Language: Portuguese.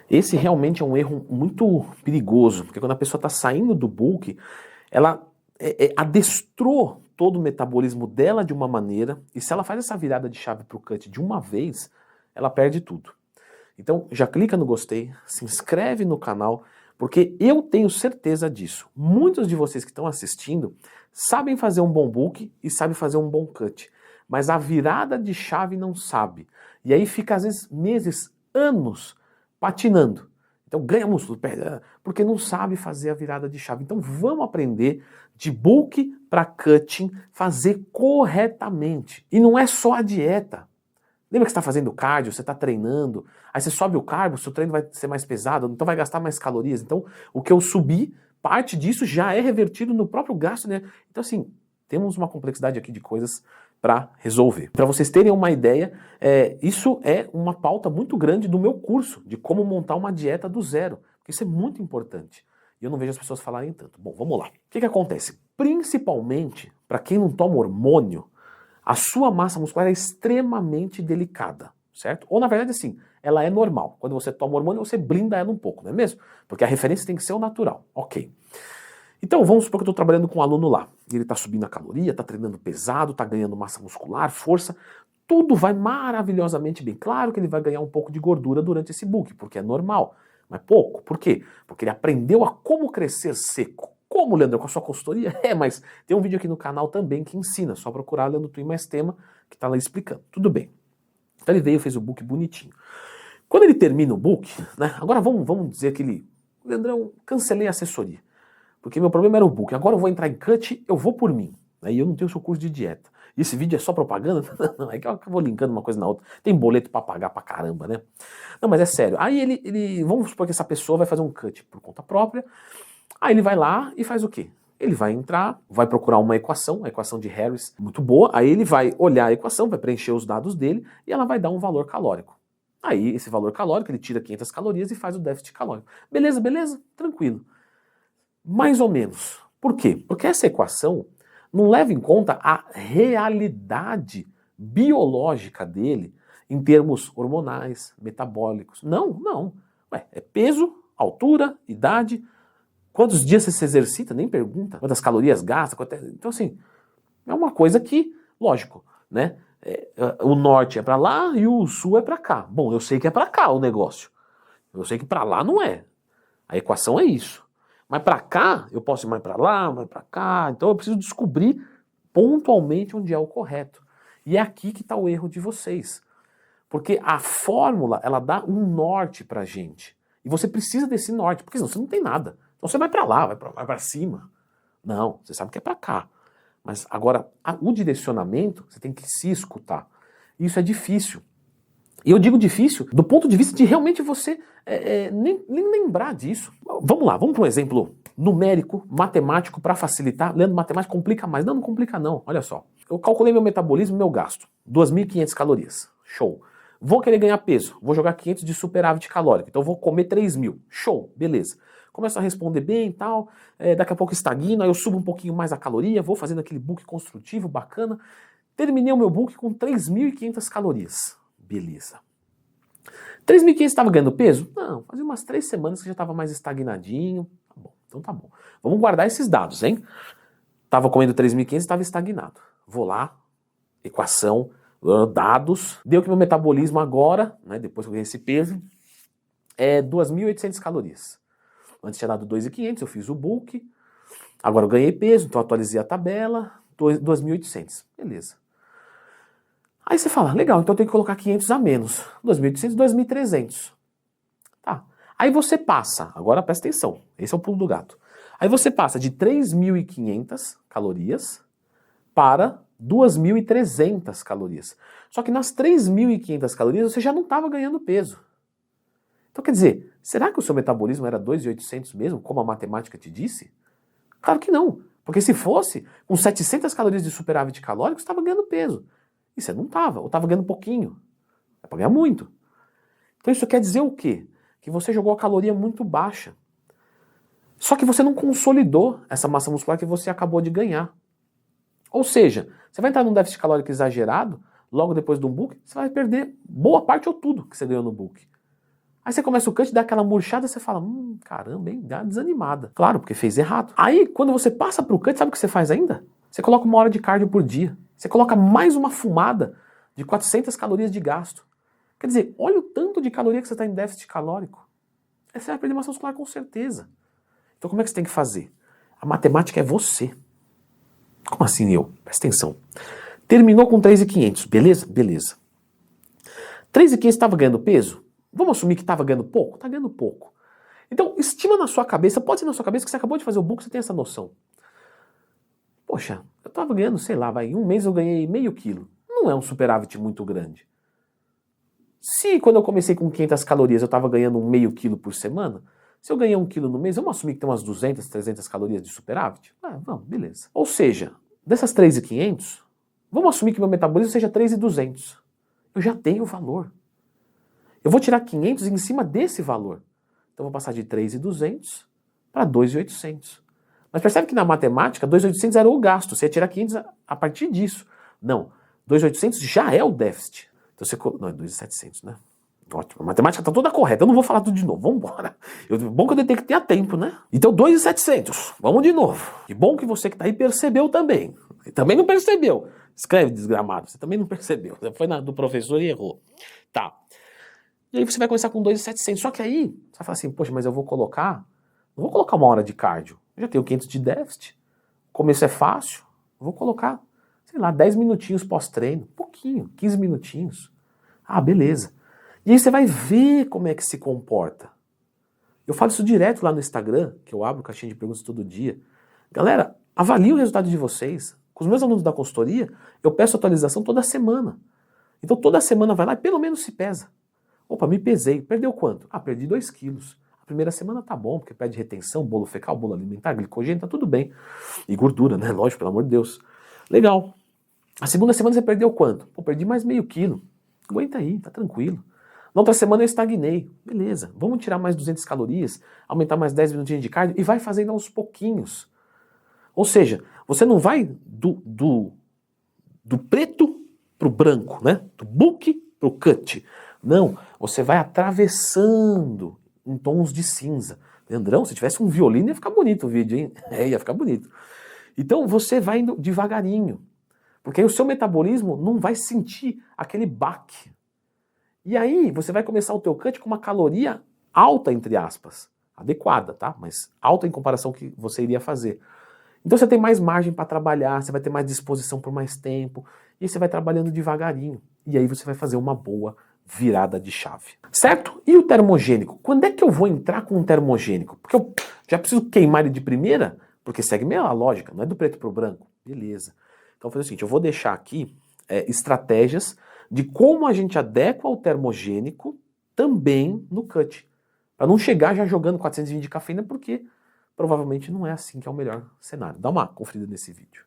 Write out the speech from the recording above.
Esse realmente é um erro muito perigoso, porque quando a pessoa está saindo do bulk, ela adestrou todo o metabolismo dela de uma maneira, e se ela faz essa virada de chave para o cut de uma vez, ela perde tudo. Então já clica no gostei, se inscreve no canal, porque eu tenho certeza disso. Muitos de vocês que estão assistindo sabem fazer um bom bulk e sabem fazer um bom cut, mas a virada de chave não sabe. E aí fica às vezes meses, anos patinando. Então ganha músculo, porque não sabe fazer a virada de chave. Então vamos aprender de bulk para cutting, fazer corretamente. E não é só a dieta. Lembra que você está fazendo cardio, você está treinando, aí você sobe o carbo, seu treino vai ser mais pesado, então vai gastar mais calorias. Então o que eu subi, parte disso já é revertido no próprio gasto, né? Então assim, temos uma complexidade aqui de coisas para resolver. Para vocês terem uma ideia, isso é uma pauta muito grande do meu curso, de como montar uma dieta do zero. Isso é muito importante. E eu não vejo as pessoas falarem tanto. Bom, vamos lá. O que acontece? Principalmente para quem não toma hormônio, a sua massa muscular é extremamente delicada, certo? Ou na verdade assim, ela é normal. Quando você toma hormônio, você blinda ela um pouco, não é mesmo? Porque a referência tem que ser o natural. Ok. Então vamos supor que eu estou trabalhando com um aluno lá. Ele está subindo a caloria, está treinando pesado, está ganhando massa muscular, força. Tudo vai maravilhosamente bem. Claro que ele vai ganhar um pouco de gordura durante esse bulk, porque é normal. Mas pouco. Por quê? Porque ele aprendeu a como crescer seco. Como, Leandro? Com a sua consultoria? Mas tem um vídeo aqui no canal também que ensina. Só procurar Leandro Twin mais tema, que está lá explicando. Tudo bem. Então ele veio, fez o book bonitinho. Quando ele termina o book, né? Agora vamos dizer que ele... Leandrão, cancelei a assessoria. Porque meu problema era o book. Agora eu vou entrar em cut, eu vou por mim. E eu não tenho o seu curso de dieta. E esse vídeo é só propaganda? Não, é que eu vou linkando uma coisa na outra. Tem boleto pra pagar pra caramba, né? Não, mas é sério. Aí vamos supor que essa pessoa vai fazer um cut por conta própria. Aí ele vai lá e faz o quê? Ele vai entrar, vai procurar uma equação, a equação de Harris, muito boa. Aí ele vai olhar a equação, vai preencher os dados dele e ela vai dar um valor calórico. Aí esse valor calórico, ele tira 500 calorias e faz o déficit calórico. Beleza, beleza? Tranquilo. Mais ou menos. Por quê? Porque essa equação não leva em conta a realidade biológica dele em termos hormonais, metabólicos. Não. É peso, altura, idade, quantos dias você se exercita, nem pergunta, quantas calorias gasta. Então assim, é uma coisa que, lógico, né? O norte é para lá e o sul é para cá. Bom, eu sei que é para cá o negócio. Eu sei que para lá não é. A equação é isso. Mas para cá, eu posso ir mais para lá, mais para cá. Então eu preciso descobrir pontualmente onde é o correto. E é aqui que está o erro de vocês. Porque a fórmula, ela dá um norte para a gente. E você precisa desse norte, porque senão você não tem nada. Então você vai para lá, vai para cima. Não, você sabe que é para cá. Mas agora, o direcionamento, você tem que se escutar. Isso é difícil. E eu digo difícil do ponto de vista de realmente você nem lembrar disso. Vamos lá, vamos para um exemplo numérico, matemático, para facilitar. Leandro, matemática complica mais. Não complica não, olha só. Eu calculei meu metabolismo, meu gasto. 2.500 calorias. Show. Vou querer ganhar peso. Vou jogar 500 de superávit calórico. Então vou comer 3.000. Show, beleza. Começo a responder bem e tal. Daqui a pouco estagno, aí eu subo um pouquinho mais a caloria, vou fazendo aquele book construtivo, bacana. Terminei o meu book com 3.500 calorias. Beleza. 3.500 estava ganhando peso? Não, fazia umas 3 semanas que já estava mais estagnadinho. Tá bom, então tá bom. Vamos guardar esses dados, hein? Estava comendo 3.500 e estava estagnado. Vou lá, equação, dados. Deu que meu metabolismo agora, né, depois que eu ganhei esse peso, é 2.800 calorias. Antes tinha dado 2.500, eu fiz o bulk. Agora eu ganhei peso, então atualizei a tabela, 2.800. Beleza. Aí você fala, legal, então eu tenho que colocar 500 a menos. 2.800, 2.300. Tá. Aí você passa, agora presta atenção, esse é o pulo do gato. Aí você passa de 3.500 calorias para 2.300 calorias. Só que nas 3.500 calorias você já não estava ganhando peso. Então quer dizer, será que o seu metabolismo era 2.800 mesmo, como a matemática te disse? Claro que não, porque se fosse, com 700 calorias de superávit calórico, você estava ganhando peso. E você não estava, ou estava ganhando pouquinho. É para ganhar muito. Então isso quer dizer o quê? Que você jogou a caloria muito baixa. Só que você não consolidou essa massa muscular que você acabou de ganhar. Ou seja, você vai entrar num déficit calórico exagerado, logo depois de um bulk, você vai perder boa parte ou tudo que você ganhou no bulk. Aí você começa o cut, dá aquela murchada, você fala, caramba, hein, dá uma desanimada. Claro, porque fez errado. Aí, quando você passa pro cut, sabe o que você faz ainda? Você coloca 1 hora de cardio por dia. Você coloca mais uma fumada de 400 calorias de gasto. Quer dizer, olha o tanto de caloria que você está em déficit calórico. Aí você vai perder massa muscular com certeza. Então como é que você tem que fazer? A matemática é você. Como assim eu? Presta atenção. Terminou com 3.500, beleza? Beleza. 3.500 estava ganhando peso? Vamos assumir que estava ganhando pouco? Está ganhando pouco. Então, estima na sua cabeça, pode ser na sua cabeça que você acabou de fazer o book, você tem essa noção. Poxa, eu estava ganhando, sei lá, em um mês eu ganhei meio quilo. Não é um superávit muito grande. Se quando eu comecei com 500 calorias eu estava ganhando um meio quilo por semana, se eu ganhei 1 quilo no mês, vamos assumir que tem umas 200, 300 calorias de superávit? Vamos, beleza. Ou seja, dessas 3.500, vamos assumir que meu metabolismo seja 3.200. Eu já tenho o valor. Eu vou tirar 500 em cima desse valor. Então eu vou passar de 3.200 para 2.800. Mas percebe que na matemática, 2.800 era o gasto. Você ia tirar 500 a partir disso. Não, 2.800 já é o déficit. Então você... Não, é 2.700, né? Ótimo, a matemática está toda correta. Eu não vou falar tudo de novo, vamos embora. Bom que eu tenho que ter a tempo, né? Então 2.700, vamos de novo. E bom que você que está aí percebeu também. E também não percebeu. Escreve, desgramado, você também não percebeu. Você foi do professor e errou. Tá. E aí você vai começar com 2.700. Só que aí, você vai falar assim, poxa, mas eu vou colocar... Não vou colocar 1 hora de cardio. Eu já tenho 500 de déficit. O começo é fácil. Eu vou colocar, sei lá, 10 minutinhos pós-treino. Pouquinho, 15 minutinhos. Ah, beleza. E aí você vai ver como é que se comporta. Eu falo isso direto lá no Instagram, que eu abro caixinha de perguntas todo dia. Galera, avalie o resultado de vocês. Com os meus alunos da consultoria, eu peço atualização toda semana. Então toda semana vai lá e pelo menos se pesa. Opa, me pesei. Perdeu quanto? Ah, perdi 2 quilos. A primeira semana tá bom, porque perde retenção, bolo fecal, bolo alimentar, glicogênio, tá tudo bem. E gordura, né? Lógico, pelo amor de Deus. Legal. A segunda semana você perdeu quanto? Pô, perdi mais meio quilo. Aguenta aí, tá tranquilo. Na outra semana eu estagnei. Beleza, vamos tirar mais 200 calorias, aumentar mais 10 minutinhos de cardio e vai fazendo aos pouquinhos. Ou seja, você não vai do preto pro branco, né? Do book pro cut. Não, você vai atravessando em tons de cinza. Leandrão, se tivesse um violino ia ficar bonito o vídeo, hein? Ia ficar bonito. Então você vai indo devagarinho. Porque aí o seu metabolismo não vai sentir aquele baque. E aí você vai começar o teu cut com uma caloria alta, entre aspas. Adequada, tá? Mas alta em comparação ao que você iria fazer. Então você tem mais margem para trabalhar, você vai ter mais disposição por mais tempo. E você vai trabalhando devagarinho. E aí você vai fazer uma boa virada de chave. Certo? E o termogênico? Quando é que eu vou entrar com um termogênico? Porque eu já preciso queimar ele de primeira, porque segue meio a lógica, não é do preto para o branco. Beleza. Então, vou fazer o seguinte, eu vou deixar aqui estratégias de como a gente adequa o termogênico também no cut. Para não chegar já jogando 420 de cafeína, porque provavelmente não é assim que é o melhor cenário. Dá uma conferida nesse vídeo.